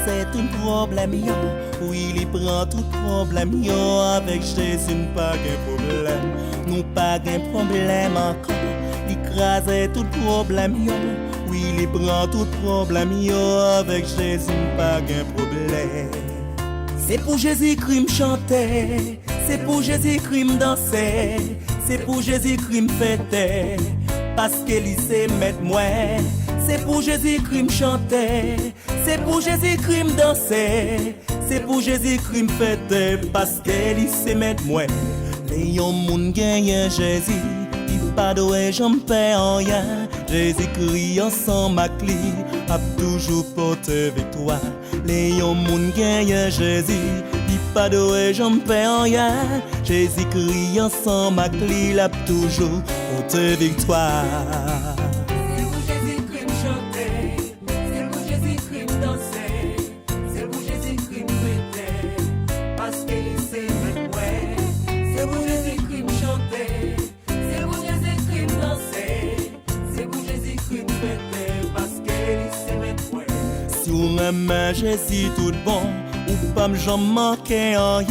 écrasait tout problème yo. Oui, il prend tout problème yo. Avec Jésus, nous pas de problème. Nous pas de problème encore. Il écrasait tout problème yo. Oui, il prend tout problème yo. Avec Jésus, nous pas de problème. C'est pour Jésus-Christ me chanter. C'est pour Jésus-Christ me danser. C'est pour Jésus-Christ me fêter. Parce qu'il sait mettre moi. C'est pour Jésus-Christ me chanter. C'est pour Jésus-Christ me danser. C'est pour Jésus-Christ me fêter. Parce qu'il sait mettre moi. Les gens moun gagne Jésus. Il pas doué j'en fais rien. Jésus-Christ ensemble ma clé. A toujours porté victoire. Les gens moun gagne Jésus. Il pas doué j'en fais rien. Jésus-Christ ensemble ma clé. A toujours porté victoire. Mais Jésus tout bon, ou pas j'en manquer en rien.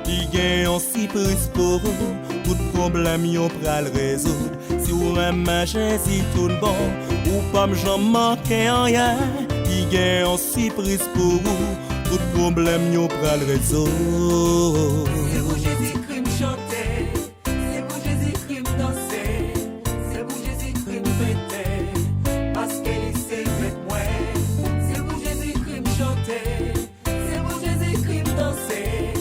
Il gagne aussi prise pour vous, tout problème yon pral résoudre. Si vous aimez Jésus tout bon, ou pas j'en manquer en rien. Il gagne aussi prise pour vous, tout problème yon pral résoudre. C'est pour Jésus-Christ me chanter, c'est pour Jésus-Christ me danser, c'est pour Jésus-Christ me fêter, parce qu'il sait mettre moi. C'est pour Jésus-Christ me danser,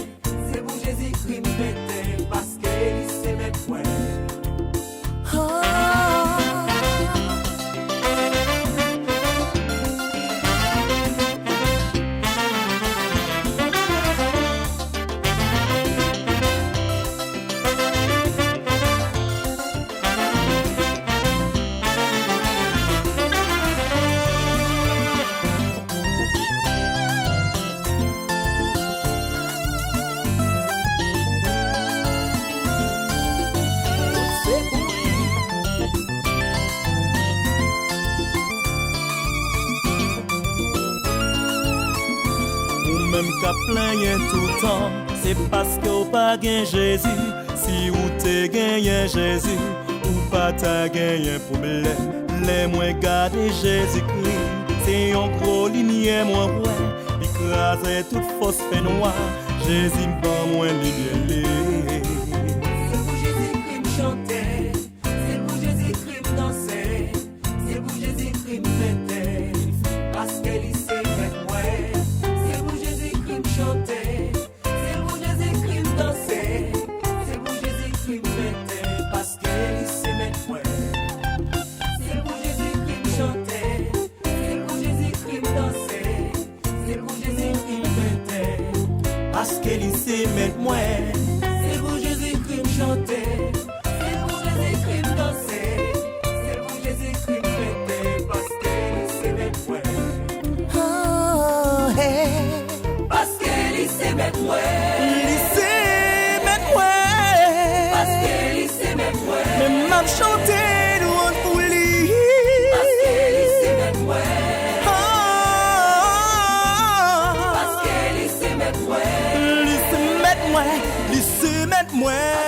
c'est pour Jésus-Christ me fêter, parce qu'il sait mettre moi. Même qu'à plaigner tout le temps, c'est parce qu'on pas gagné Jésus. Si ou te gagné Jésus, ou pas t'as gagné problème. Les moins garder Jésus-Christ, c'est un gros lumière moi ouais. Écraser toute fausse fait noire, Jésus m'en moins lumière. C'est pour Jésus-Christ me chanter, c'est pour Jésus-Christ me danser, c'est pour Jésus-Christ me fêter, parce qu'il sait mettre moi. Chanter, c'est pour Jésus-Christ me danser, c'est pour Jésus-Christ me fêter, parce qu'il sait mettre moi. C'est pour Jésus-Christ me chanter, c'est pour Jésus-Christ me danser, c'est pour Jésus-Christ me fêter, parce qu'il sait mettre moi. C'est pour Jésus-Christ me chanter, c'est pour Jésus-Christ me danser, c'est pour Jésus-Christ me fêter, parce qu'il sait mettre moi. Oh, hey. Mettre moi, lycée, mettre moi, parce que lycée mettre moi, même m'a chanté loin pour lui, parce que lycée mettre moi, parce que lycée mettre moi, lycée mettre moi, lycée mettre moi.